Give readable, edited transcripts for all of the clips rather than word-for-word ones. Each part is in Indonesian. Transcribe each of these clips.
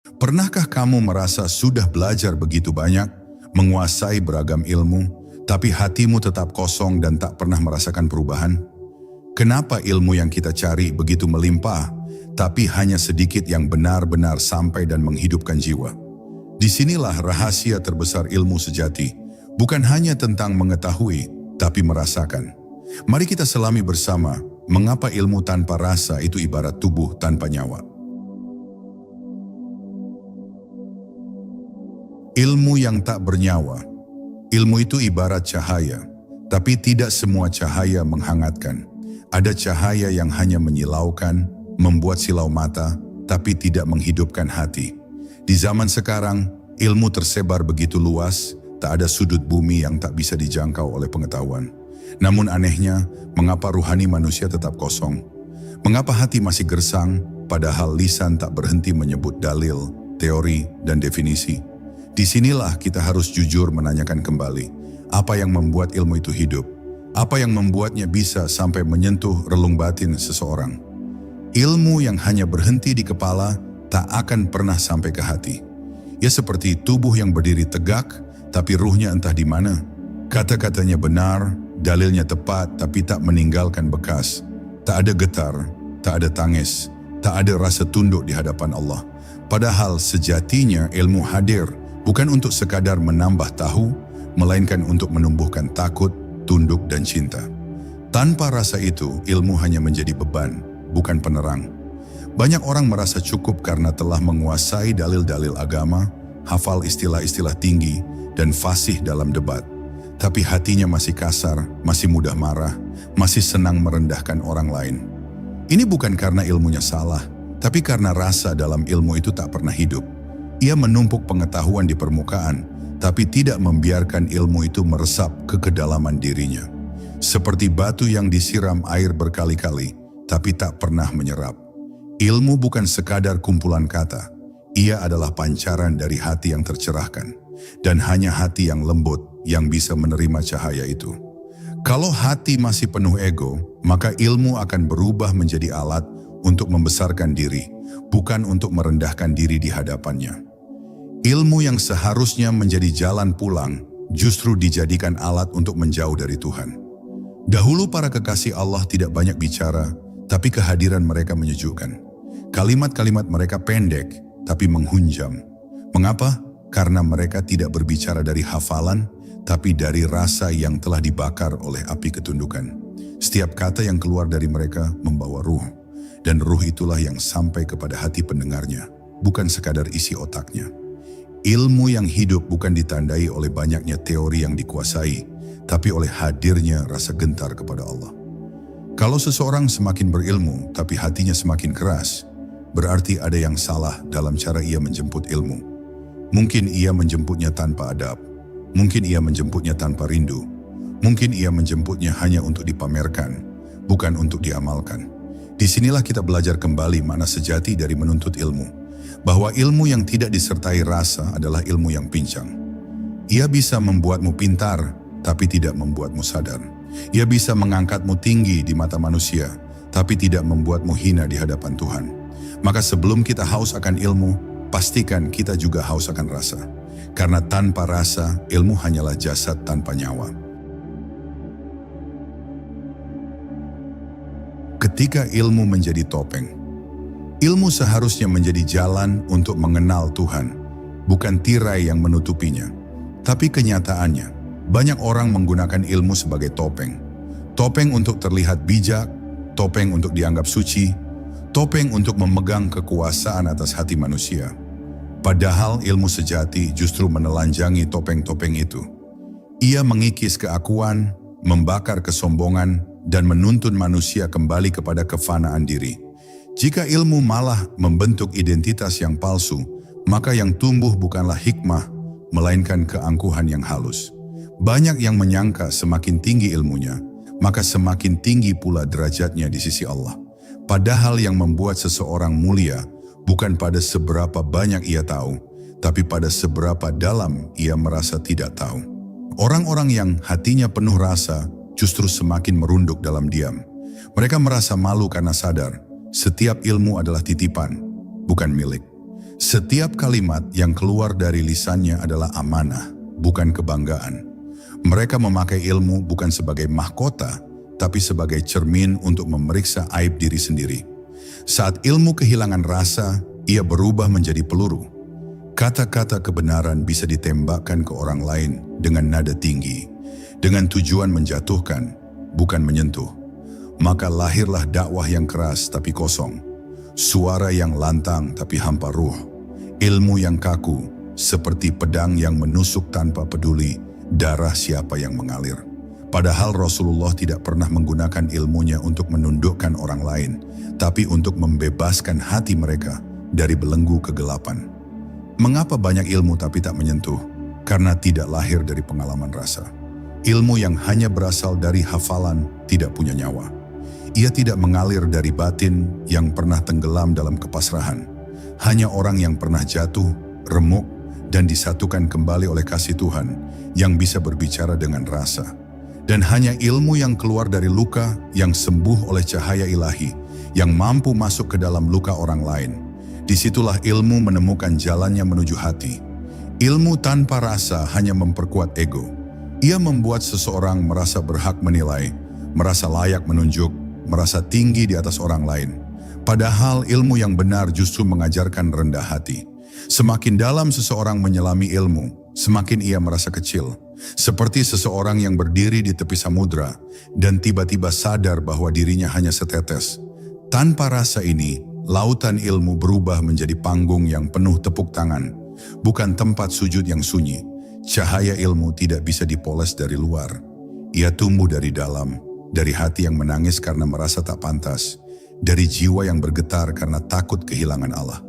Pernahkah kamu merasa sudah belajar begitu banyak, menguasai beragam ilmu, tapi hatimu tetap kosong dan tak pernah merasakan perubahan? Kenapa ilmu yang kita cari begitu melimpah, tapi hanya sedikit yang benar-benar sampai dan menghidupkan jiwa? Disinilah rahasia terbesar ilmu sejati, bukan hanya tentang mengetahui, tapi merasakan. Mari kita selami bersama, mengapa ilmu tanpa rasa itu ibarat tubuh tanpa nyawa. Ilmu yang tak bernyawa. Ilmu itu ibarat cahaya, tapi tidak semua cahaya menghangatkan. Ada cahaya yang hanya menyilaukan, membuat silau mata, tapi tidak menghidupkan hati. Di zaman sekarang, ilmu tersebar begitu luas, tak ada sudut bumi yang tak bisa dijangkau oleh pengetahuan. Namun anehnya, mengapa ruhani manusia tetap kosong? Mengapa hati masih gersang, padahal lisan tak berhenti menyebut dalil, teori, dan definisi? Disinilah kita harus jujur menanyakan kembali, apa yang membuat ilmu itu hidup? Apa yang membuatnya bisa sampai menyentuh relung batin seseorang? Ilmu yang hanya berhenti di kepala tak akan pernah sampai ke hati. Ya seperti tubuh yang berdiri tegak, tapi ruhnya entah di mana. Kata-katanya benar, dalilnya tepat, tapi tak meninggalkan bekas. Tak ada getar, tak ada tangis, tak ada rasa tunduk di hadapan Allah. Padahal sejatinya ilmu hadir bukan untuk sekadar menambah tahu, melainkan untuk menumbuhkan takut, tunduk, dan cinta. Tanpa rasa itu, ilmu hanya menjadi beban, bukan penerang. Banyak orang merasa cukup karena telah menguasai dalil-dalil agama, hafal istilah-istilah tinggi, dan fasih dalam debat. Tapi hatinya masih kasar, masih mudah marah, masih senang merendahkan orang lain. Ini bukan karena ilmunya salah, tapi karena rasa dalam ilmu itu tak pernah hidup. Ia menumpuk pengetahuan di permukaan, tapi tidak membiarkan ilmu itu meresap ke kedalaman dirinya. Seperti batu yang disiram air berkali-kali, tapi tak pernah menyerap. Ilmu bukan sekadar kumpulan kata, ia adalah pancaran dari hati yang tercerahkan. Dan hanya hati yang lembut yang bisa menerima cahaya itu. Kalau hati masih penuh ego, maka ilmu akan berubah menjadi alat untuk membesarkan diri, bukan untuk merendahkan diri di hadapannya. Ilmu yang seharusnya menjadi jalan pulang, justru dijadikan alat untuk menjauh dari Tuhan. Dahulu para kekasih Allah tidak banyak bicara, tapi kehadiran mereka menyejukkan. Kalimat-kalimat mereka pendek, tapi menghunjam. Mengapa? Karena mereka tidak berbicara dari hafalan, tapi dari rasa yang telah dibakar oleh api ketundukan. Setiap kata yang keluar dari mereka membawa ruh, dan ruh itulah yang sampai kepada hati pendengarnya, bukan sekadar isi otaknya. Ilmu yang hidup bukan ditandai oleh banyaknya teori yang dikuasai, tapi oleh hadirnya rasa gentar kepada Allah. Kalau seseorang semakin berilmu, tapi hatinya semakin keras, berarti ada yang salah dalam cara ia menjemput ilmu. Mungkin ia menjemputnya tanpa adab, mungkin ia menjemputnya tanpa rindu, mungkin ia menjemputnya hanya untuk dipamerkan, bukan untuk diamalkan. Disinilah kita belajar kembali makna sejati dari menuntut ilmu. Bahwa ilmu yang tidak disertai rasa adalah ilmu yang pincang. Ia bisa membuatmu pintar, tapi tidak membuatmu sadar. Ia bisa mengangkatmu tinggi di mata manusia, tapi tidak membuatmu hina di hadapan Tuhan. Maka sebelum kita haus akan ilmu, pastikan kita juga haus akan rasa. Karena tanpa rasa, ilmu hanyalah jasad tanpa nyawa. Ketika ilmu menjadi topeng, ilmu seharusnya menjadi jalan untuk mengenal Tuhan, bukan tirai yang menutupinya. Tapi kenyataannya, banyak orang menggunakan ilmu sebagai topeng. Topeng untuk terlihat bijak, topeng untuk dianggap suci, topeng untuk memegang kekuasaan atas hati manusia. Padahal ilmu sejati justru menelanjangi topeng-topeng itu. Ia mengikis keakuan, membakar kesombongan, dan menuntun manusia kembali kepada kefanaan diri. Jika ilmu malah membentuk identitas yang palsu, maka yang tumbuh bukanlah hikmah, melainkan keangkuhan yang halus. Banyak yang menyangka semakin tinggi ilmunya, maka semakin tinggi pula derajatnya di sisi Allah. Padahal yang membuat seseorang mulia bukan pada seberapa banyak ia tahu, tapi pada seberapa dalam ia merasa tidak tahu. Orang-orang yang hatinya penuh rasa justru semakin merunduk dalam diam. Mereka merasa malu karena sadar, setiap ilmu adalah titipan, bukan milik. Setiap kalimat yang keluar dari lisannya adalah amanah, bukan kebanggaan. Mereka memakai ilmu bukan sebagai mahkota, tapi sebagai cermin untuk memeriksa aib diri sendiri. Saat ilmu kehilangan rasa, ia berubah menjadi peluru. Kata-kata kebenaran bisa ditembakkan ke orang lain dengan nada tinggi, dengan tujuan menjatuhkan, bukan menyentuh. Maka lahirlah dakwah yang keras tapi kosong, suara yang lantang tapi hampa ruh, ilmu yang kaku seperti pedang yang menusuk tanpa peduli darah siapa yang mengalir. Padahal Rasulullah tidak pernah menggunakan ilmunya untuk menundukkan orang lain, tapi untuk membebaskan hati mereka dari belenggu kegelapan. Mengapa banyak ilmu tapi tak menyentuh? Karena tidak lahir dari pengalaman rasa. Ilmu yang hanya berasal dari hafalan tidak punya nyawa. Ia tidak mengalir dari batin yang pernah tenggelam dalam kepasrahan. Hanya orang yang pernah jatuh, remuk, dan disatukan kembali oleh kasih Tuhan yang bisa berbicara dengan rasa. Dan hanya ilmu yang keluar dari luka yang sembuh oleh cahaya ilahi, yang mampu masuk ke dalam luka orang lain. Disitulah ilmu menemukan jalannya menuju hati. Ilmu tanpa rasa hanya memperkuat ego. Ia membuat seseorang merasa berhak menilai, merasa layak menunjuk, merasa tinggi di atas orang lain. Padahal ilmu yang benar justru mengajarkan rendah hati. Semakin dalam seseorang menyelami ilmu, semakin ia merasa kecil. Seperti seseorang yang berdiri di tepi samudra dan tiba-tiba sadar bahwa dirinya hanya setetes. Tanpa rasa ini, lautan ilmu berubah menjadi panggung yang penuh tepuk tangan, bukan tempat sujud yang sunyi. Cahaya ilmu tidak bisa dipoles dari luar. Ia tumbuh dari dalam, dari hati yang menangis karena merasa tak pantas, dari jiwa yang bergetar karena takut kehilangan Allah.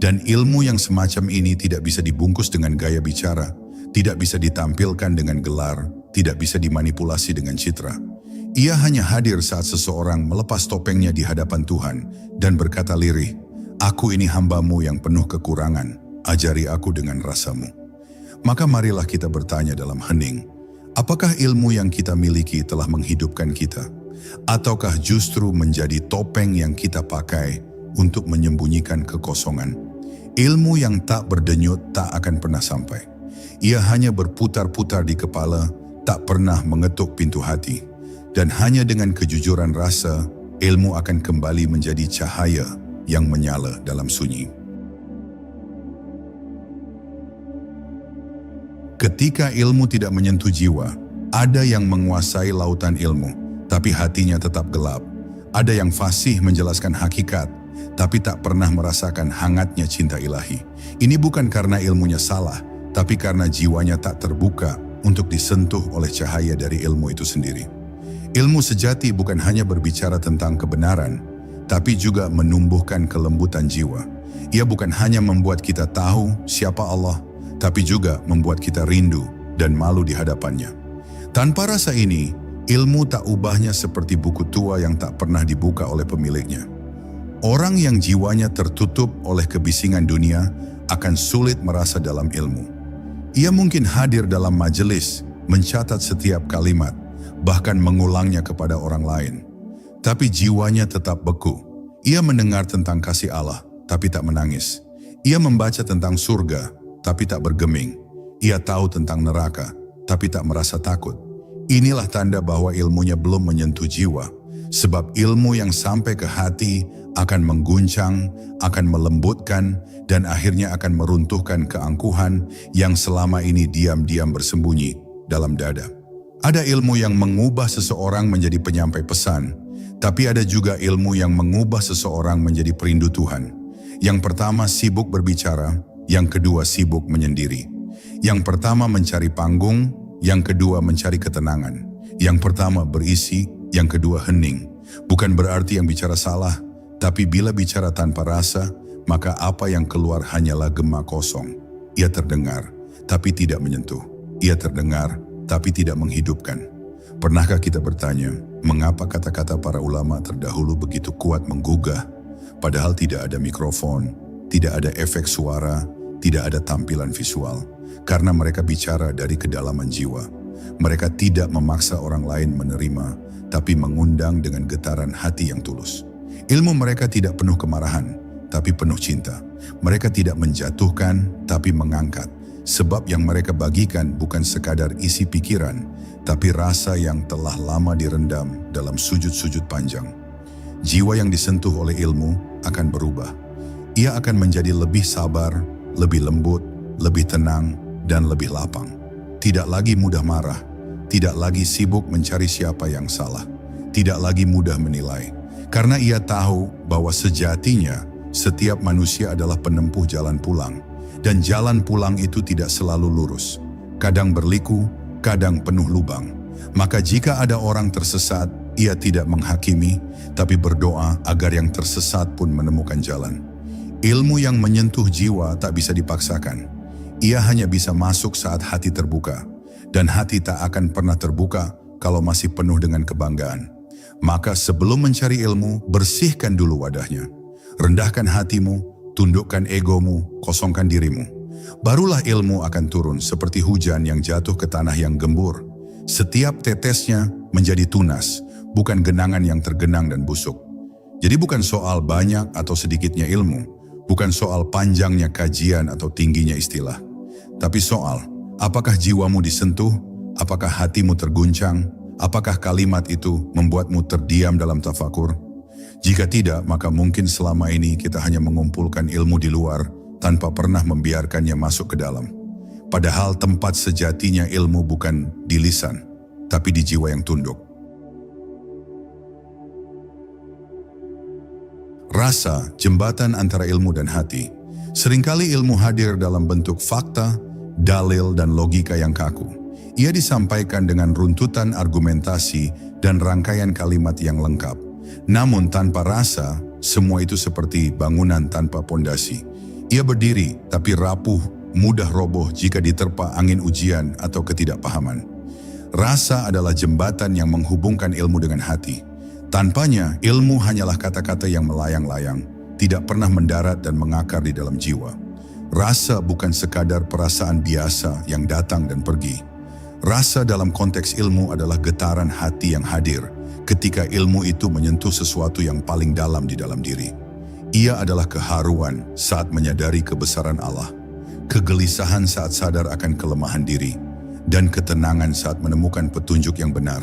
Dan ilmu yang semacam ini tidak bisa dibungkus dengan gaya bicara, tidak bisa ditampilkan dengan gelar, tidak bisa dimanipulasi dengan citra. Ia hanya hadir saat seseorang melepas topengnya di hadapan Tuhan dan berkata lirih, "Aku ini hamba-Mu yang penuh kekurangan, ajari aku dengan rasamu." Maka marilah kita bertanya dalam hening, apakah ilmu yang kita miliki telah menghidupkan kita? Ataukah justru menjadi topeng yang kita pakai untuk menyembunyikan kekosongan? Ilmu yang tak berdenyut tak akan pernah sampai. Ia hanya berputar-putar di kepala, tak pernah mengetuk pintu hati. Dan hanya dengan kejujuran rasa, ilmu akan kembali menjadi cahaya yang menyala dalam sunyi. Ketika ilmu tidak menyentuh jiwa, ada yang menguasai lautan ilmu, tapi hatinya tetap gelap. Ada yang fasih menjelaskan hakikat, tapi tak pernah merasakan hangatnya cinta ilahi. Ini bukan karena ilmunya salah, tapi karena jiwanya tak terbuka untuk disentuh oleh cahaya dari ilmu itu sendiri. Ilmu sejati bukan hanya berbicara tentang kebenaran, tapi juga menumbuhkan kelembutan jiwa. Ia bukan hanya membuat kita tahu siapa Allah, tapi juga membuat kita rindu dan malu di hadapannya. Tanpa rasa ini, ilmu tak ubahnya seperti buku tua yang tak pernah dibuka oleh pemiliknya. Orang yang jiwanya tertutup oleh kebisingan dunia akan sulit merasa dalam ilmu. Ia mungkin hadir dalam majelis, mencatat setiap kalimat, bahkan mengulangnya kepada orang lain. Tapi jiwanya tetap beku. Ia mendengar tentang kasih Allah, tapi tak menangis. Ia membaca tentang surga, tapi tak bergeming. Ia tahu tentang neraka, tapi tak merasa takut. Inilah tanda bahwa ilmunya belum menyentuh jiwa. Sebab ilmu yang sampai ke hati akan mengguncang, akan melembutkan, dan akhirnya akan meruntuhkan keangkuhan yang selama ini diam-diam bersembunyi dalam dada. Ada ilmu yang mengubah seseorang menjadi penyampai pesan, tapi ada juga ilmu yang mengubah seseorang menjadi perindu Tuhan. Yang pertama sibuk berbicara, yang kedua sibuk menyendiri. Yang pertama mencari panggung, yang kedua mencari ketenangan. Yang pertama berisi, yang kedua hening. Bukan berarti yang bicara salah, tapi bila bicara tanpa rasa, maka apa yang keluar hanyalah gema kosong. Ia terdengar, tapi tidak menyentuh. Ia terdengar, tapi tidak menghidupkan. Pernahkah kita bertanya, mengapa kata-kata para ulama terdahulu begitu kuat menggugah, padahal tidak ada mikrofon, tidak ada efek suara, tidak ada tampilan visual? Karena mereka bicara dari kedalaman jiwa. Mereka tidak memaksa orang lain menerima, tapi mengundang dengan getaran hati yang tulus. Ilmu mereka tidak penuh kemarahan, tapi penuh cinta. Mereka tidak menjatuhkan, tapi mengangkat. Sebab yang mereka bagikan bukan sekadar isi pikiran, tapi rasa yang telah lama direndam dalam sujud-sujud panjang. Jiwa yang disentuh oleh ilmu akan berubah. Ia akan menjadi lebih sabar, lebih lembut, lebih tenang, dan lebih lapang. Tidak lagi mudah marah, tidak lagi sibuk mencari siapa yang salah, tidak lagi mudah menilai. Karena ia tahu bahwa sejatinya setiap manusia adalah penempuh jalan pulang. Dan jalan pulang itu tidak selalu lurus. Kadang berliku, kadang penuh lubang. Maka jika ada orang tersesat, ia tidak menghakimi, tapi berdoa agar yang tersesat pun menemukan jalan. Ilmu yang menyentuh jiwa tak bisa dipaksakan. Ia hanya bisa masuk saat hati terbuka. Dan hati tak akan pernah terbuka kalau masih penuh dengan kebanggaan. Maka sebelum mencari ilmu, bersihkan dulu wadahnya. Rendahkan hatimu, tundukkan egomu, kosongkan dirimu. Barulah ilmu akan turun seperti hujan yang jatuh ke tanah yang gembur. Setiap tetesnya menjadi tunas, bukan genangan yang tergenang dan busuk. Jadi bukan soal banyak atau sedikitnya ilmu, bukan soal panjangnya kajian atau tingginya istilah. Tapi soal, apakah jiwamu disentuh, apakah hatimu terguncang, apakah kalimat itu membuatmu terdiam dalam tafakur? Jika tidak, maka mungkin selama ini kita hanya mengumpulkan ilmu di luar tanpa pernah membiarkannya masuk ke dalam. Padahal tempat sejatinya ilmu bukan di lisan, tapi di jiwa yang tunduk. Rasa, jembatan antara ilmu dan hati. Seringkali ilmu hadir dalam bentuk fakta, dalil, dan logika yang kaku. Ia disampaikan dengan runtutan argumentasi dan rangkaian kalimat yang lengkap. Namun tanpa rasa, semua itu seperti bangunan tanpa pondasi. Ia berdiri tapi rapuh, mudah roboh jika diterpa angin ujian atau ketidakpahaman. Rasa adalah jembatan yang menghubungkan ilmu dengan hati. Tanpanya, ilmu hanyalah kata-kata yang melayang-layang, tidak pernah mendarat dan mengakar di dalam jiwa. Rasa bukan sekadar perasaan biasa yang datang dan pergi. Rasa dalam konteks ilmu adalah getaran hati yang hadir ketika ilmu itu menyentuh sesuatu yang paling dalam di dalam diri. Ia adalah keharuan saat menyadari kebesaran Allah, kegelisahan saat sadar akan kelemahan diri, dan ketenangan saat menemukan petunjuk yang benar.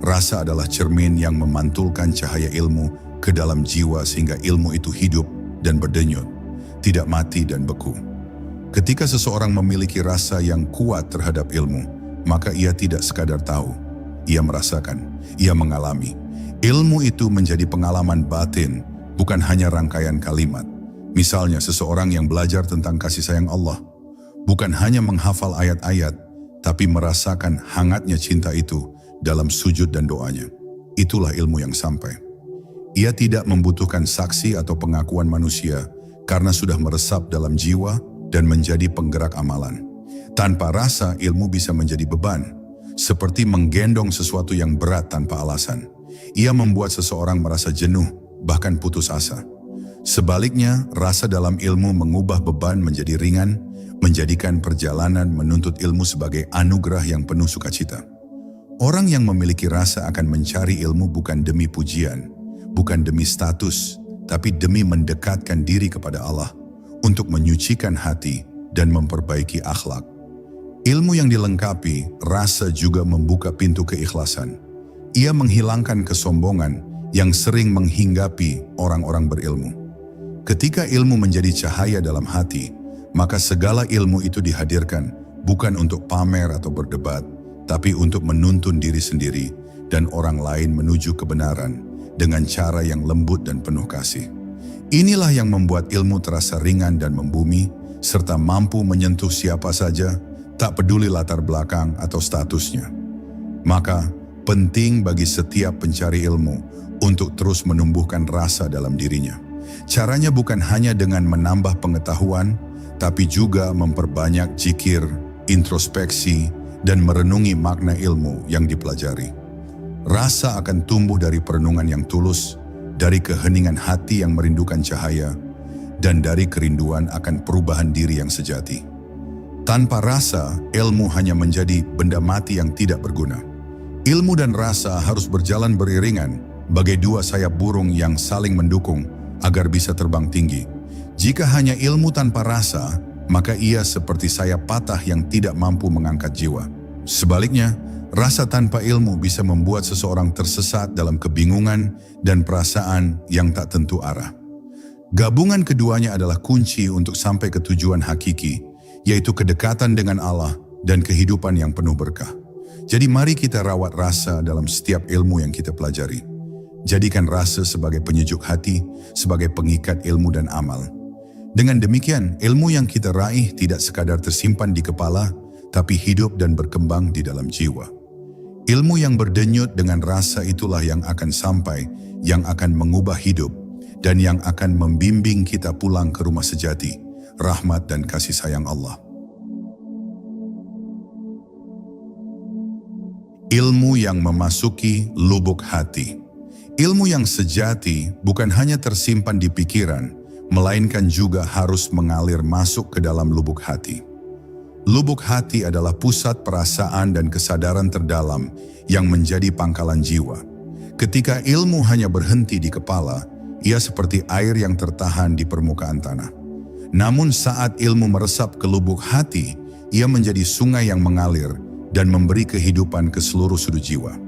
Rasa adalah cermin yang memantulkan cahaya ilmu ke dalam jiwa sehingga ilmu itu hidup dan berdenyut, tidak mati dan beku. Ketika seseorang memiliki rasa yang kuat terhadap ilmu, maka ia tidak sekadar tahu, ia merasakan, ia mengalami. Ilmu itu menjadi pengalaman batin, bukan hanya rangkaian kalimat. Misalnya seseorang yang belajar tentang kasih sayang Allah, bukan hanya menghafal ayat-ayat, tapi merasakan hangatnya cinta itu dalam sujud dan doanya. Itulah ilmu yang sampai. Ia tidak membutuhkan saksi atau pengakuan manusia karena sudah meresap dalam jiwa dan menjadi penggerak amalan. Tanpa rasa, ilmu bisa menjadi beban, seperti menggendong sesuatu yang berat tanpa alasan. Ia membuat seseorang merasa jenuh, bahkan putus asa. Sebaliknya, rasa dalam ilmu mengubah beban menjadi ringan, menjadikan perjalanan menuntut ilmu sebagai anugerah yang penuh sukacita. Orang yang memiliki rasa akan mencari ilmu bukan demi pujian, bukan demi status, tapi demi mendekatkan diri kepada Allah, untuk menyucikan hati dan memperbaiki akhlak. Ilmu yang dilengkapi, rasa juga membuka pintu keikhlasan. Ia menghilangkan kesombongan yang sering menghinggapi orang-orang berilmu. Ketika ilmu menjadi cahaya dalam hati, maka segala ilmu itu dihadirkan bukan untuk pamer atau berdebat, tapi untuk menuntun diri sendiri dan orang lain menuju kebenaran dengan cara yang lembut dan penuh kasih. Inilah yang membuat ilmu terasa ringan dan membumi, serta mampu menyentuh siapa saja, tak peduli latar belakang atau statusnya. Maka, penting bagi setiap pencari ilmu untuk terus menumbuhkan rasa dalam dirinya. Caranya bukan hanya dengan menambah pengetahuan, tapi juga memperbanyak zikir, introspeksi, dan merenungi makna ilmu yang dipelajari. Rasa akan tumbuh dari perenungan yang tulus, dari keheningan hati yang merindukan cahaya, dan dari kerinduan akan perubahan diri yang sejati. Tanpa rasa, ilmu hanya menjadi benda mati yang tidak berguna. Ilmu dan rasa harus berjalan beriringan, bagai dua sayap burung yang saling mendukung agar bisa terbang tinggi. Jika hanya ilmu tanpa rasa, maka ia seperti sayap patah yang tidak mampu mengangkat jiwa. Sebaliknya, rasa tanpa ilmu bisa membuat seseorang tersesat dalam kebingungan dan perasaan yang tak tentu arah. Gabungan keduanya adalah kunci untuk sampai ke tujuan hakiki, yaitu kedekatan dengan Allah dan kehidupan yang penuh berkah. Jadi mari kita rawat rasa dalam setiap ilmu yang kita pelajari. Jadikan rasa sebagai penyejuk hati, sebagai pengikat ilmu dan amal. Dengan demikian, ilmu yang kita raih tidak sekadar tersimpan di kepala, tapi hidup dan berkembang di dalam jiwa. Ilmu yang berdenyut dengan rasa itulah yang akan sampai, yang akan mengubah hidup, dan yang akan membimbing kita pulang ke rumah sejati, rahmat dan kasih sayang Allah. Ilmu yang memasuki lubuk hati. Ilmu yang sejati bukan hanya tersimpan di pikiran, melainkan juga harus mengalir masuk ke dalam lubuk hati. Lubuk hati adalah pusat perasaan dan kesadaran terdalam yang menjadi pangkalan jiwa. Ketika ilmu hanya berhenti di kepala, ia seperti air yang tertahan di permukaan tanah. Namun saat ilmu meresap ke lubuk hati, ia menjadi sungai yang mengalir dan memberi kehidupan ke seluruh sudut jiwa.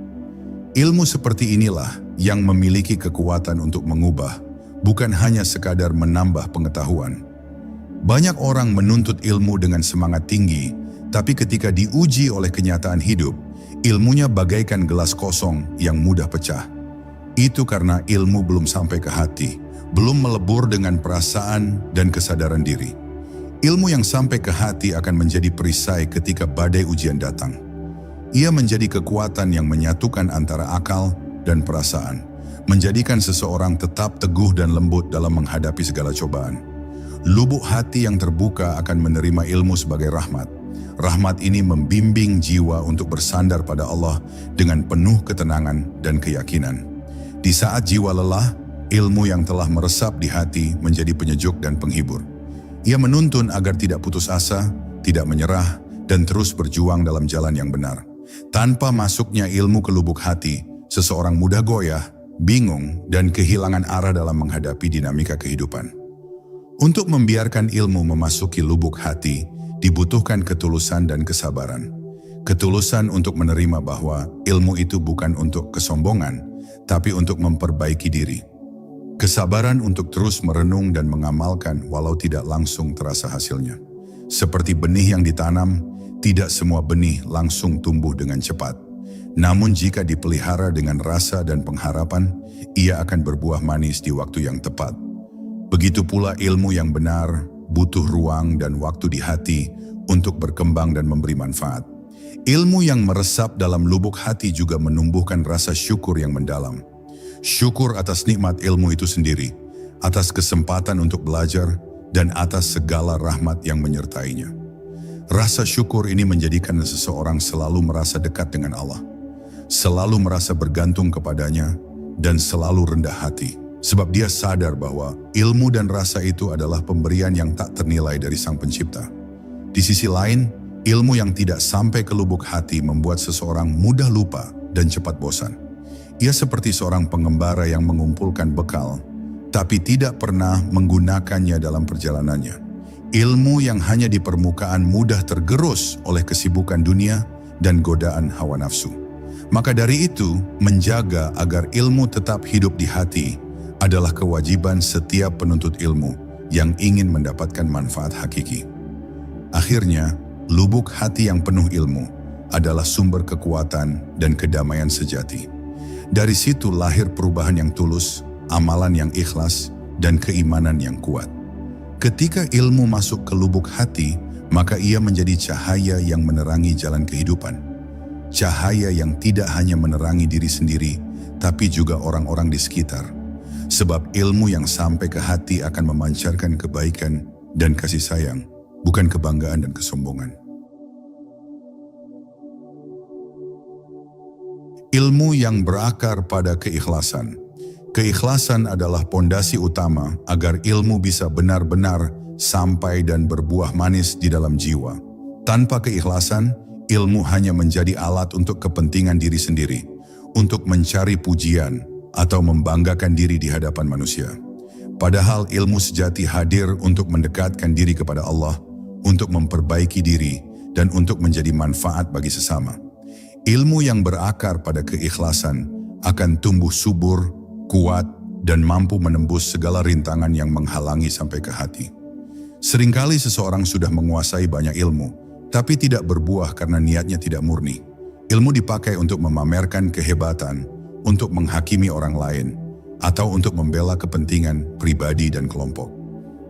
Ilmu seperti inilah yang memiliki kekuatan untuk mengubah, bukan hanya sekadar menambah pengetahuan. Banyak orang menuntut ilmu dengan semangat tinggi, tapi ketika diuji oleh kenyataan hidup, ilmunya bagaikan gelas kosong yang mudah pecah. Itu karena ilmu belum sampai ke hati, belum melebur dengan perasaan dan kesadaran diri. Ilmu yang sampai ke hati akan menjadi perisai ketika badai ujian datang. Ia menjadi kekuatan yang menyatukan antara akal dan perasaan, menjadikan seseorang tetap teguh dan lembut dalam menghadapi segala cobaan. Lubuk hati yang terbuka akan menerima ilmu sebagai rahmat. Rahmat ini membimbing jiwa untuk bersandar pada Allah dengan penuh ketenangan dan keyakinan. Di saat jiwa lelah, ilmu yang telah meresap di hati menjadi penyejuk dan penghibur. Ia menuntun agar tidak putus asa, tidak menyerah, dan terus berjuang dalam jalan yang benar. Tanpa masuknya ilmu ke lubuk hati, seseorang mudah goyah, bingung, dan kehilangan arah dalam menghadapi dinamika kehidupan. Untuk membiarkan ilmu memasuki lubuk hati, dibutuhkan ketulusan dan kesabaran. Ketulusan untuk menerima bahwa ilmu itu bukan untuk kesombongan, tapi untuk memperbaiki diri. Kesabaran untuk terus merenung dan mengamalkan walau tidak langsung terasa hasilnya. Seperti benih yang ditanam, tidak semua benih langsung tumbuh dengan cepat. Namun jika dipelihara dengan rasa dan pengharapan, ia akan berbuah manis di waktu yang tepat. Begitu pula ilmu yang benar, butuh ruang dan waktu di hati untuk berkembang dan memberi manfaat. Ilmu yang meresap dalam lubuk hati juga menumbuhkan rasa syukur yang mendalam. Syukur atas nikmat ilmu itu sendiri, atas kesempatan untuk belajar, dan atas segala rahmat yang menyertainya. Rasa syukur ini menjadikan seseorang selalu merasa dekat dengan Allah, selalu merasa bergantung kepadanya, dan selalu rendah hati. Sebab dia sadar bahwa ilmu dan rasa itu adalah pemberian yang tak ternilai dari Sang Pencipta. Di sisi lain, ilmu yang tidak sampai ke lubuk hati membuat seseorang mudah lupa dan cepat bosan. Ia seperti seorang pengembara yang mengumpulkan bekal, tapi tidak pernah menggunakannya dalam perjalanannya. Ilmu yang hanya di permukaan mudah tergerus oleh kesibukan dunia dan godaan hawa nafsu. Maka dari itu, menjaga agar ilmu tetap hidup di hati adalah kewajiban setiap penuntut ilmu yang ingin mendapatkan manfaat hakiki. Akhirnya, lubuk hati yang penuh ilmu adalah sumber kekuatan dan kedamaian sejati. Dari situ lahir perubahan yang tulus, amalan yang ikhlas, dan keimanan yang kuat. Ketika ilmu masuk ke lubuk hati, maka ia menjadi cahaya yang menerangi jalan kehidupan. Cahaya yang tidak hanya menerangi diri sendiri, tapi juga orang-orang di sekitar. Sebab ilmu yang sampai ke hati akan memancarkan kebaikan dan kasih sayang, bukan kebanggaan dan kesombongan. Ilmu yang berakar pada keikhlasan. Keikhlasan adalah pondasi utama agar ilmu bisa benar-benar sampai dan berbuah manis di dalam jiwa. Tanpa keikhlasan, ilmu hanya menjadi alat untuk kepentingan diri sendiri, untuk mencari pujian, atau membanggakan diri di hadapan manusia. Padahal ilmu sejati hadir untuk mendekatkan diri kepada Allah, untuk memperbaiki diri, dan untuk menjadi manfaat bagi sesama. Ilmu yang berakar pada keikhlasan akan tumbuh subur, kuat, dan mampu menembus segala rintangan yang menghalangi sampai ke hati. Seringkali seseorang sudah menguasai banyak ilmu, tapi tidak berbuah karena niatnya tidak murni. Ilmu dipakai untuk memamerkan kehebatan, untuk menghakimi orang lain, atau untuk membela kepentingan pribadi dan kelompok.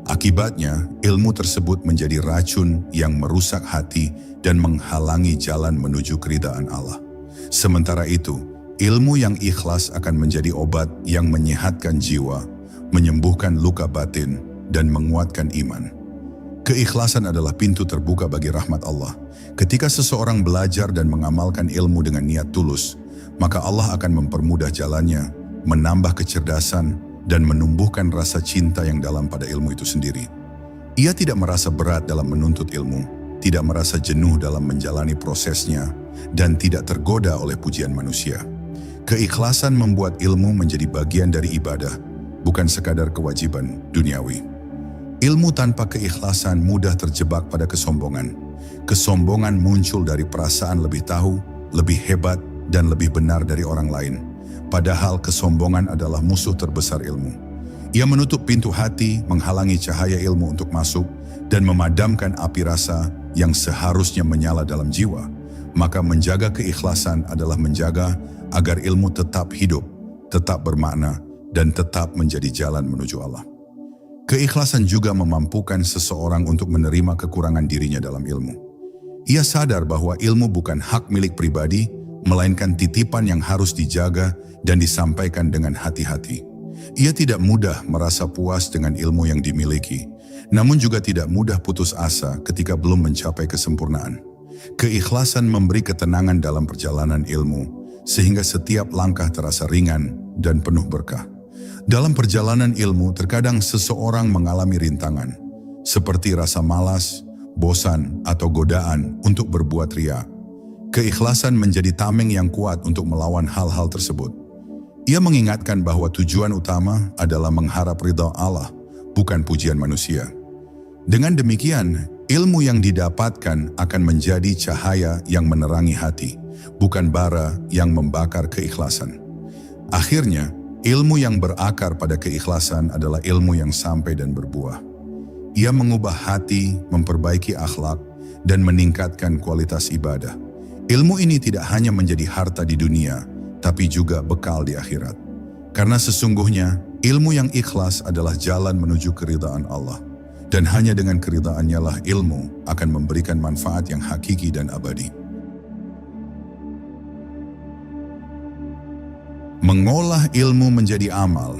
Akibatnya, ilmu tersebut menjadi racun yang merusak hati dan menghalangi jalan menuju keridaan Allah. Sementara itu, ilmu yang ikhlas akan menjadi obat yang menyehatkan jiwa, menyembuhkan luka batin, dan menguatkan iman. Keikhlasan adalah pintu terbuka bagi rahmat Allah. Ketika seseorang belajar dan mengamalkan ilmu dengan niat tulus, maka Allah akan mempermudah jalannya, menambah kecerdasan, dan menumbuhkan rasa cinta yang dalam pada ilmu itu sendiri. Ia tidak merasa berat dalam menuntut ilmu, tidak merasa jenuh dalam menjalani prosesnya, dan tidak tergoda oleh pujian manusia. Keikhlasan membuat ilmu menjadi bagian dari ibadah, bukan sekadar kewajiban duniawi. Ilmu tanpa keikhlasan mudah terjebak pada kesombongan. Kesombongan muncul dari perasaan lebih tahu, lebih hebat, dan lebih benar dari orang lain. Padahal kesombongan adalah musuh terbesar ilmu. Ia menutup pintu hati, menghalangi cahaya ilmu untuk masuk, dan memadamkan api rasa yang seharusnya menyala dalam jiwa. Maka menjaga keikhlasan adalah menjaga agar ilmu tetap hidup, tetap bermakna, dan tetap menjadi jalan menuju Allah. Keikhlasan juga memampukan seseorang untuk menerima kekurangan dirinya dalam ilmu. Ia sadar bahwa ilmu bukan hak milik pribadi, melainkan titipan yang harus dijaga dan disampaikan dengan hati-hati. Ia tidak mudah merasa puas dengan ilmu yang dimiliki, namun juga tidak mudah putus asa ketika belum mencapai kesempurnaan. Keikhlasan memberi ketenangan dalam perjalanan ilmu, sehingga setiap langkah terasa ringan dan penuh berkah. Dalam perjalanan ilmu, terkadang seseorang mengalami rintangan, seperti rasa malas, bosan, atau godaan untuk berbuat ria. Keikhlasan menjadi tameng yang kuat untuk melawan hal-hal tersebut. Ia mengingatkan bahwa tujuan utama adalah mengharap ridha Allah, bukan pujian manusia. Dengan demikian, ilmu yang didapatkan akan menjadi cahaya yang menerangi hati, bukan bara yang membakar keikhlasan. Akhirnya, ilmu yang berakar pada keikhlasan adalah ilmu yang sampai dan berbuah. Ia mengubah hati, memperbaiki akhlak, dan meningkatkan kualitas ibadah. Ilmu ini tidak hanya menjadi harta di dunia, tapi juga bekal di akhirat. Karena sesungguhnya, ilmu yang ikhlas adalah jalan menuju keridhaan Allah. Dan hanya dengan keridhaannya lah ilmu akan memberikan manfaat yang hakiki dan abadi. Mengolah ilmu menjadi amal.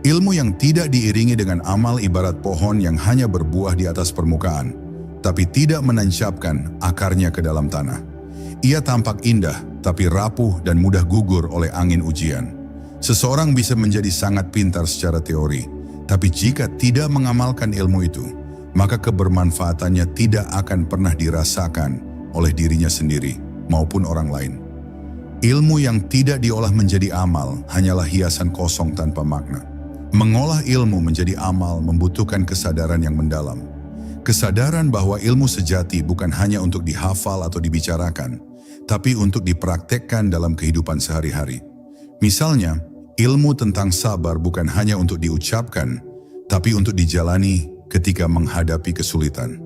Ilmu yang tidak diiringi dengan amal ibarat pohon yang hanya berbuah di atas permukaan, tapi tidak menancapkan akarnya ke dalam tanah. Ia tampak indah, tapi rapuh dan mudah gugur oleh angin ujian. Seseorang bisa menjadi sangat pintar secara teori, tapi jika tidak mengamalkan ilmu itu, maka kebermanfaatannya tidak akan pernah dirasakan oleh dirinya sendiri maupun orang lain. Ilmu yang tidak diolah menjadi amal hanyalah hiasan kosong tanpa makna. Mengolah ilmu menjadi amal membutuhkan kesadaran yang mendalam. Kesadaran bahwa ilmu sejati bukan hanya untuk dihafal atau dibicarakan, tapi untuk dipraktekkan dalam kehidupan sehari-hari. Misalnya, ilmu tentang sabar bukan hanya untuk diucapkan, tapi untuk dijalani ketika menghadapi kesulitan.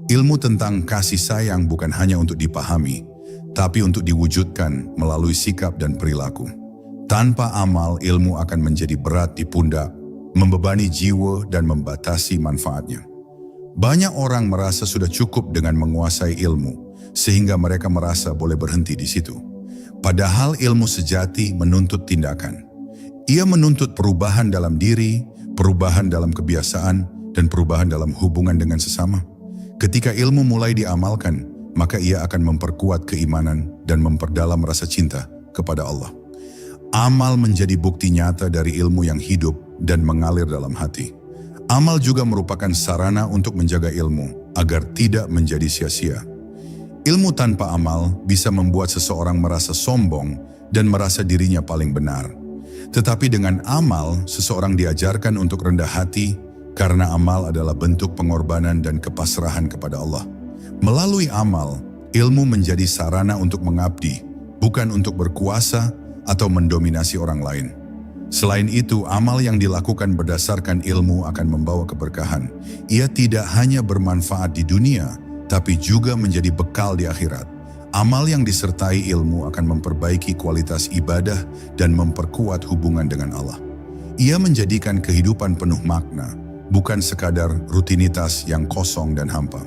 Ilmu tentang kasih sayang bukan hanya untuk dipahami, tapi untuk diwujudkan melalui sikap dan perilaku. Tanpa amal, ilmu akan menjadi berat di pundak, membebani jiwa dan membatasi manfaatnya. Banyak orang merasa sudah cukup dengan menguasai ilmu, sehingga mereka merasa boleh berhenti di situ. Padahal ilmu sejati menuntut tindakan. Ia menuntut perubahan dalam diri, perubahan dalam kebiasaan, dan perubahan dalam hubungan dengan sesama. Ketika ilmu mulai diamalkan, maka ia akan memperkuat keimanan dan memperdalam rasa cinta kepada Allah. Amal menjadi bukti nyata dari ilmu yang hidup dan mengalir dalam hati. Amal juga merupakan sarana untuk menjaga ilmu agar tidak menjadi sia-sia. Ilmu tanpa amal bisa membuat seseorang merasa sombong dan merasa dirinya paling benar. Tetapi dengan amal, seseorang diajarkan untuk rendah hati karena amal adalah bentuk pengorbanan dan kepasrahan kepada Allah. Melalui amal, ilmu menjadi sarana untuk mengabdi, bukan untuk berkuasa atau mendominasi orang lain. Selain itu, amal yang dilakukan berdasarkan ilmu akan membawa keberkahan. Ia tidak hanya bermanfaat di dunia, tapi juga menjadi bekal di akhirat. Amal yang disertai ilmu akan memperbaiki kualitas ibadah dan memperkuat hubungan dengan Allah. Ia menjadikan kehidupan penuh makna, bukan sekadar rutinitas yang kosong dan hampa.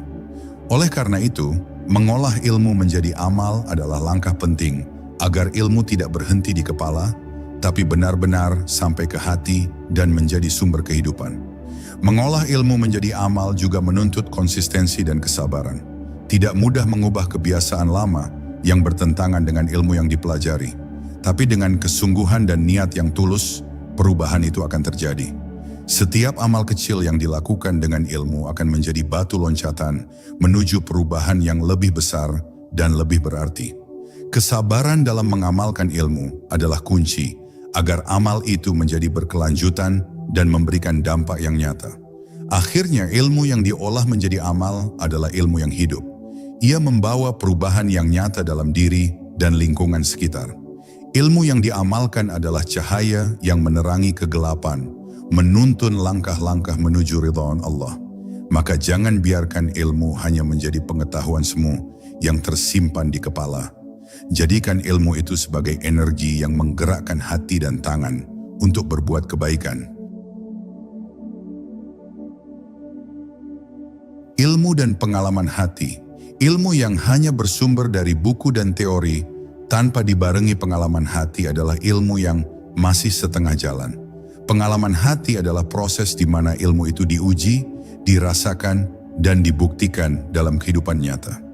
Oleh karena itu, mengolah ilmu menjadi amal adalah langkah penting agar ilmu tidak berhenti di kepala, tapi benar-benar sampai ke hati dan menjadi sumber kehidupan. Mengolah ilmu menjadi amal juga menuntut konsistensi dan kesabaran. Tidak mudah mengubah kebiasaan lama yang bertentangan dengan ilmu yang dipelajari. Tapi dengan kesungguhan dan niat yang tulus, perubahan itu akan terjadi. Setiap amal kecil yang dilakukan dengan ilmu akan menjadi batu loncatan menuju perubahan yang lebih besar dan lebih berarti. Kesabaran dalam mengamalkan ilmu adalah kunci agar amal itu menjadi berkelanjutan dan memberikan dampak yang nyata. Akhirnya ilmu yang diolah menjadi amal adalah ilmu yang hidup. Ia membawa perubahan yang nyata dalam diri dan lingkungan sekitar. Ilmu yang diamalkan adalah cahaya yang menerangi kegelapan, menuntun langkah-langkah menuju ridhaan Allah. Maka jangan biarkan ilmu hanya menjadi pengetahuan semu yang tersimpan di kepala. Jadikan ilmu itu sebagai energi yang menggerakkan hati dan tangan untuk berbuat kebaikan. Ilmu dan pengalaman hati. Ilmu yang hanya bersumber dari buku dan teori tanpa dibarengi pengalaman hati adalah ilmu yang masih setengah jalan. Pengalaman hati adalah proses di mana ilmu itu diuji, dirasakan, dan dibuktikan dalam kehidupan nyata.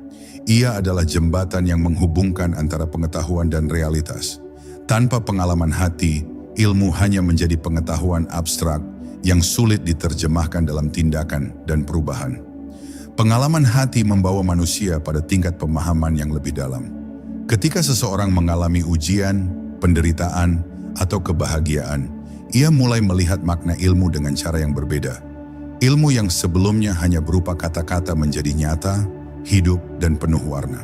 Ia adalah jembatan yang menghubungkan antara pengetahuan dan realitas. Tanpa pengalaman hati, ilmu hanya menjadi pengetahuan abstrak yang sulit diterjemahkan dalam tindakan dan perubahan. Pengalaman hati membawa manusia pada tingkat pemahaman yang lebih dalam. Ketika seseorang mengalami ujian, penderitaan, atau kebahagiaan, ia mulai melihat makna ilmu dengan cara yang berbeda. Ilmu yang sebelumnya hanya berupa kata-kata menjadi nyata, hidup, dan penuh warna.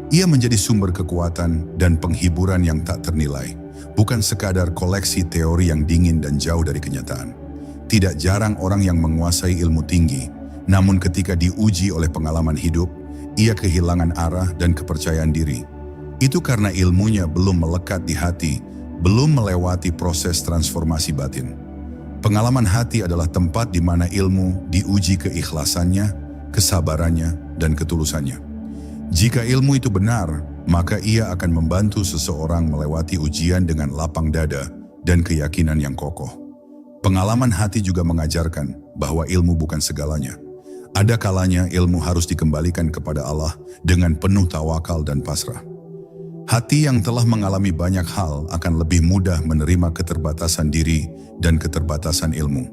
Ia menjadi sumber kekuatan dan penghiburan yang tak ternilai, bukan sekadar koleksi teori yang dingin dan jauh dari kenyataan. Tidak jarang orang yang menguasai ilmu tinggi, namun ketika diuji oleh pengalaman hidup, ia kehilangan arah dan kepercayaan diri. Itu karena ilmunya belum melekat di hati, belum melewati proses transformasi batin. Pengalaman hati adalah tempat di mana ilmu diuji keikhlasannya, kesabarannya, dan ketulusannya. Jika ilmu itu benar, maka ia akan membantu seseorang melewati ujian dengan lapang dada dan keyakinan yang kokoh. Pengalaman hati juga mengajarkan bahwa ilmu bukan segalanya. Ada kalanya ilmu harus dikembalikan kepada Allah dengan penuh tawakal dan pasrah. Hati yang telah mengalami banyak hal akan lebih mudah menerima keterbatasan diri dan keterbatasan ilmu.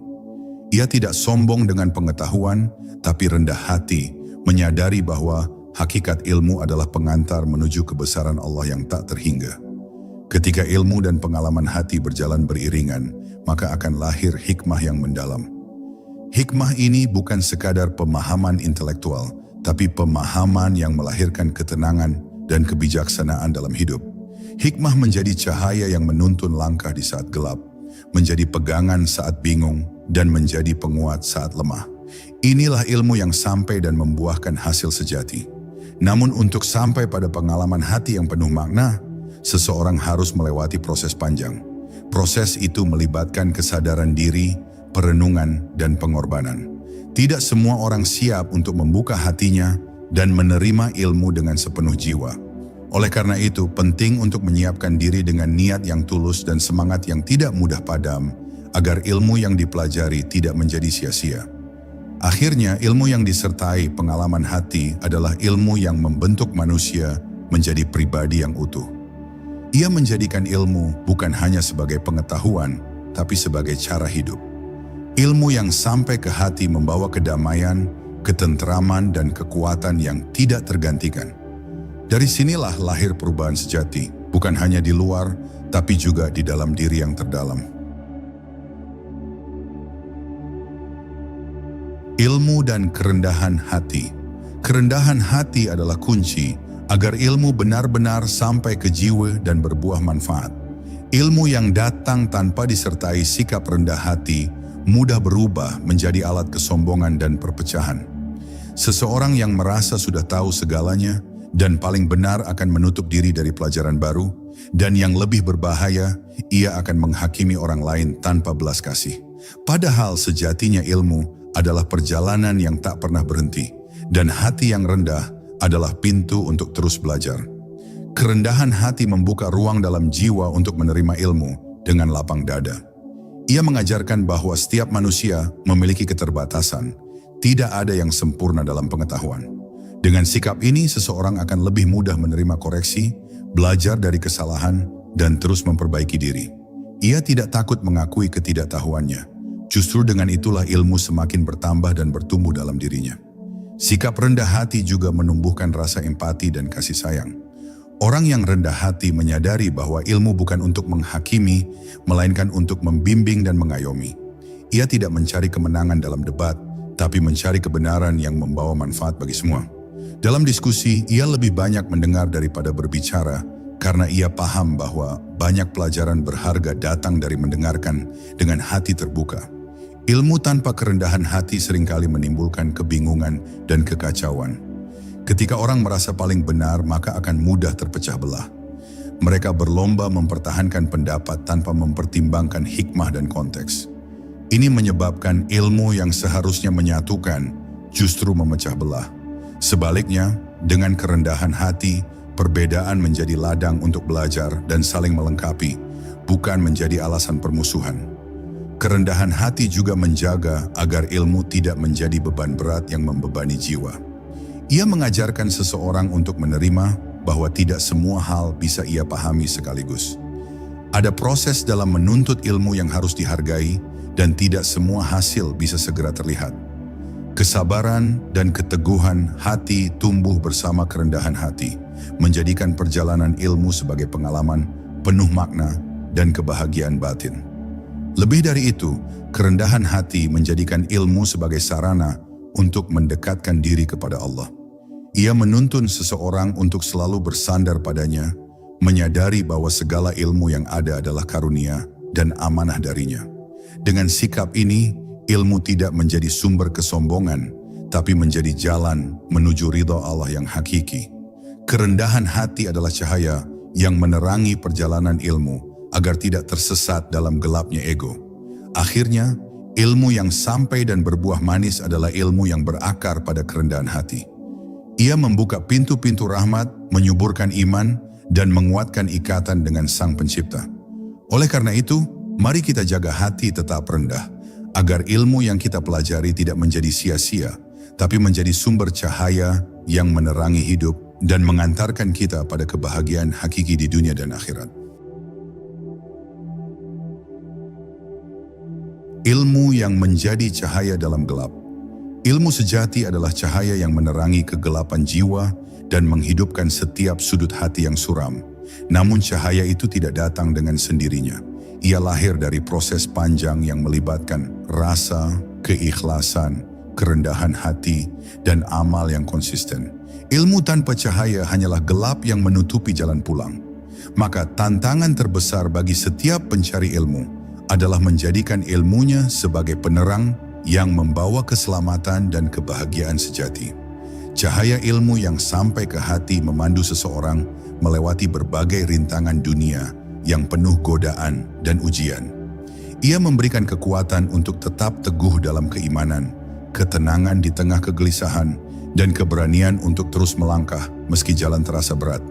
Ia tidak sombong dengan pengetahuan, tapi rendah hati, menyadari bahwa hakikat ilmu adalah pengantar menuju kebesaran Allah yang tak terhingga. Ketika ilmu dan pengalaman hati berjalan beriringan, maka akan lahir hikmah yang mendalam. Hikmah ini bukan sekadar pemahaman intelektual, tapi pemahaman yang melahirkan ketenangan dan kebijaksanaan dalam hidup. Hikmah menjadi cahaya yang menuntun langkah di saat gelap, menjadi pegangan saat bingung, dan menjadi penguat saat lemah. Inilah ilmu yang sampai dan membuahkan hasil sejati. Namun untuk sampai pada pengalaman hati yang penuh makna, seseorang harus melewati proses panjang. Proses itu melibatkan kesadaran diri, perenungan, dan pengorbanan. Tidak semua orang siap untuk membuka hatinya dan menerima ilmu dengan sepenuh jiwa. Oleh karena itu, penting untuk menyiapkan diri dengan niat yang tulus dan semangat yang tidak mudah padam, agar ilmu yang dipelajari tidak menjadi sia-sia. Akhirnya, ilmu yang disertai pengalaman hati adalah ilmu yang membentuk manusia menjadi pribadi yang utuh. Ia menjadikan ilmu bukan hanya sebagai pengetahuan, tapi sebagai cara hidup. Ilmu yang sampai ke hati membawa kedamaian, ketentraman, dan kekuatan yang tidak tergantikan. Dari sinilah lahir perubahan sejati, bukan hanya di luar, tapi juga di dalam diri yang terdalam. Ilmu dan kerendahan hati. Kerendahan hati adalah kunci agar ilmu benar-benar sampai ke jiwa dan berbuah manfaat. Ilmu yang datang tanpa disertai sikap rendah hati mudah berubah menjadi alat kesombongan dan perpecahan. Seseorang yang merasa sudah tahu segalanya dan paling benar akan menutup diri dari pelajaran baru, dan yang lebih berbahaya, ia akan menghakimi orang lain tanpa belas kasih. Padahal sejatinya ilmu adalah perjalanan yang tak pernah berhenti, dan hati yang rendah adalah pintu untuk terus belajar. Kerendahan hati membuka ruang dalam jiwa untuk menerima ilmu dengan lapang dada. Ia mengajarkan bahwa setiap manusia memiliki keterbatasan, tidak ada yang sempurna dalam pengetahuan. Dengan sikap ini, seseorang akan lebih mudah menerima koreksi, belajar dari kesalahan, dan terus memperbaiki diri. Ia tidak takut mengakui ketidaktahuannya. Justru dengan itulah ilmu semakin bertambah dan bertumbuh dalam dirinya. Sikap rendah hati juga menumbuhkan rasa empati dan kasih sayang. Orang yang rendah hati menyadari bahwa ilmu bukan untuk menghakimi, melainkan untuk membimbing dan mengayomi. Ia tidak mencari kemenangan dalam debat, tapi mencari kebenaran yang membawa manfaat bagi semua. Dalam diskusi, ia lebih banyak mendengar daripada berbicara, karena ia paham bahwa banyak pelajaran berharga datang dari mendengarkan dengan hati terbuka. Ilmu tanpa kerendahan hati seringkali menimbulkan kebingungan dan kekacauan. Ketika orang merasa paling benar, maka akan mudah terpecah belah. Mereka berlomba mempertahankan pendapat tanpa mempertimbangkan hikmah dan konteks. Ini menyebabkan ilmu yang seharusnya menyatukan justru memecah belah. Sebaliknya, dengan kerendahan hati, perbedaan menjadi ladang untuk belajar dan saling melengkapi, bukan menjadi alasan permusuhan. Kerendahan hati juga menjaga agar ilmu tidak menjadi beban berat yang membebani jiwa. Ia mengajarkan seseorang untuk menerima bahwa tidak semua hal bisa ia pahami sekaligus. Ada proses dalam menuntut ilmu yang harus dihargai, dan tidak semua hasil bisa segera terlihat. Kesabaran dan keteguhan hati tumbuh bersama kerendahan hati, menjadikan perjalanan ilmu sebagai pengalaman penuh makna dan kebahagiaan batin. Lebih dari itu, kerendahan hati menjadikan ilmu sebagai sarana untuk mendekatkan diri kepada Allah. Ia menuntun seseorang untuk selalu bersandar padanya, menyadari bahwa segala ilmu yang ada adalah karunia dan amanah darinya. Dengan sikap ini, ilmu tidak menjadi sumber kesombongan, tapi menjadi jalan menuju ridha Allah yang hakiki. Kerendahan hati adalah cahaya yang menerangi perjalanan ilmu agar tidak tersesat dalam gelapnya ego. Akhirnya, ilmu yang sampai dan berbuah manis adalah ilmu yang berakar pada kerendahan hati. Ia membuka pintu-pintu rahmat, menyuburkan iman, dan menguatkan ikatan dengan Sang Pencipta. Oleh karena itu, mari kita jaga hati tetap rendah, agar ilmu yang kita pelajari tidak menjadi sia-sia, tapi menjadi sumber cahaya yang menerangi hidup dan mengantarkan kita pada kebahagiaan hakiki di dunia dan akhirat. Ilmu yang menjadi cahaya dalam gelap. Ilmu sejati adalah cahaya yang menerangi kegelapan jiwa dan menghidupkan setiap sudut hati yang suram. Namun cahaya itu tidak datang dengan sendirinya. Ia lahir dari proses panjang yang melibatkan rasa, keikhlasan, kerendahan hati, dan amal yang konsisten. Ilmu tanpa cahaya hanyalah gelap yang menutupi jalan pulang. Maka tantangan terbesar bagi setiap pencari ilmu adalah menjadikan ilmunya sebagai penerang yang membawa keselamatan dan kebahagiaan sejati. Cahaya ilmu yang sampai ke hati memandu seseorang melewati berbagai rintangan dunia yang penuh godaan dan ujian. Ia memberikan kekuatan untuk tetap teguh dalam keimanan, ketenangan di tengah kegelisahan, dan keberanian untuk terus melangkah meski jalan terasa berat.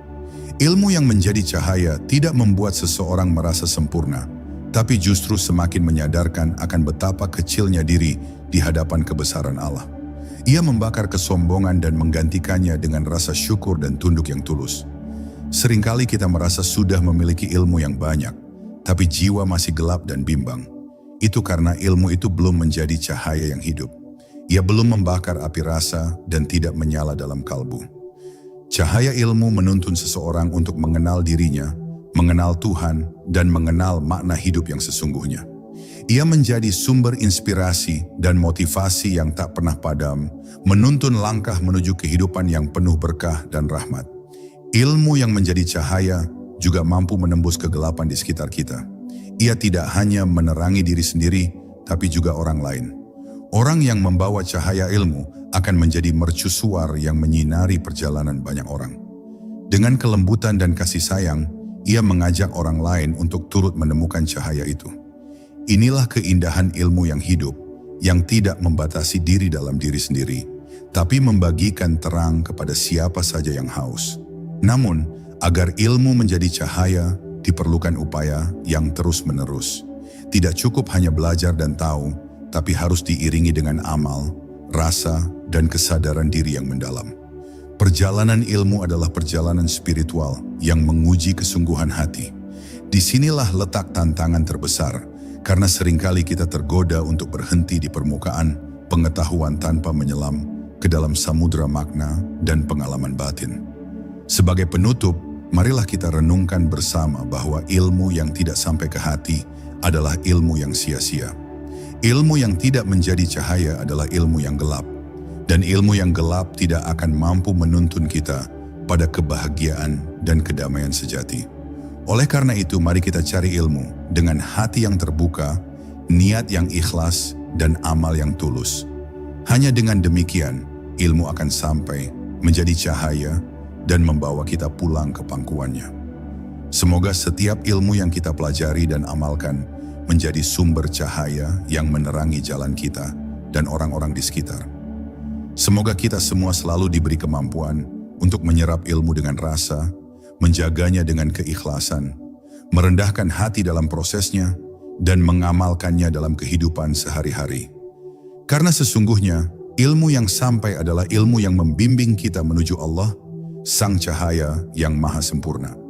Ilmu yang menjadi cahaya tidak membuat seseorang merasa sempurna, tapi justru semakin menyadarkan akan betapa kecilnya diri di hadapan kebesaran Allah. Ia membakar kesombongan dan menggantikannya dengan rasa syukur dan tunduk yang tulus. Seringkali kita merasa sudah memiliki ilmu yang banyak, tapi jiwa masih gelap dan bimbang. Itu karena ilmu itu belum menjadi cahaya yang hidup. Ia belum membakar api rasa dan tidak menyala dalam kalbu. Cahaya ilmu menuntun seseorang untuk mengenal dirinya, mengenal Tuhan, dan mengenal makna hidup yang sesungguhnya. Ia menjadi sumber inspirasi dan motivasi yang tak pernah padam, menuntun langkah menuju kehidupan yang penuh berkah dan rahmat. Ilmu yang menjadi cahaya juga mampu menembus kegelapan di sekitar kita. Ia tidak hanya menerangi diri sendiri, tapi juga orang lain. Orang yang membawa cahaya ilmu akan menjadi mercusuar yang menyinari perjalanan banyak orang. Dengan kelembutan dan kasih sayang, ia mengajak orang lain untuk turut menemukan cahaya itu. Inilah keindahan ilmu yang hidup, yang tidak membatasi diri dalam diri sendiri, tapi membagikan terang kepada siapa saja yang haus. Namun, agar ilmu menjadi cahaya, diperlukan upaya yang terus-menerus. Tidak cukup hanya belajar dan tahu, tapi harus diiringi dengan amal, rasa, dan kesadaran diri yang mendalam. Perjalanan ilmu adalah perjalanan spiritual yang menguji kesungguhan hati. Disinilah letak tantangan terbesar, karena seringkali kita tergoda untuk berhenti di permukaan pengetahuan tanpa menyelam ke dalam samudera makna dan pengalaman batin. Sebagai penutup, marilah kita renungkan bersama bahwa ilmu yang tidak sampai ke hati adalah ilmu yang sia-sia. Ilmu yang tidak menjadi cahaya adalah ilmu yang gelap. Dan ilmu yang gelap tidak akan mampu menuntun kita pada kebahagiaan dan kedamaian sejati. Oleh karena itu, mari kita cari ilmu dengan hati yang terbuka, niat yang ikhlas, dan amal yang tulus. Hanya dengan demikian, ilmu akan sampai menjadi cahaya dan membawa kita pulang ke pangkuannya. Semoga setiap ilmu yang kita pelajari dan amalkan menjadi sumber cahaya yang menerangi jalan kita dan orang-orang di sekitar. Semoga kita semua selalu diberi kemampuan untuk menyerap ilmu dengan rasa, menjaganya dengan keikhlasan, merendahkan hati dalam prosesnya, dan mengamalkannya dalam kehidupan sehari-hari. Karena sesungguhnya, ilmu yang sampai adalah ilmu yang membimbing kita menuju Allah, Sang Cahaya yang Maha Sempurna.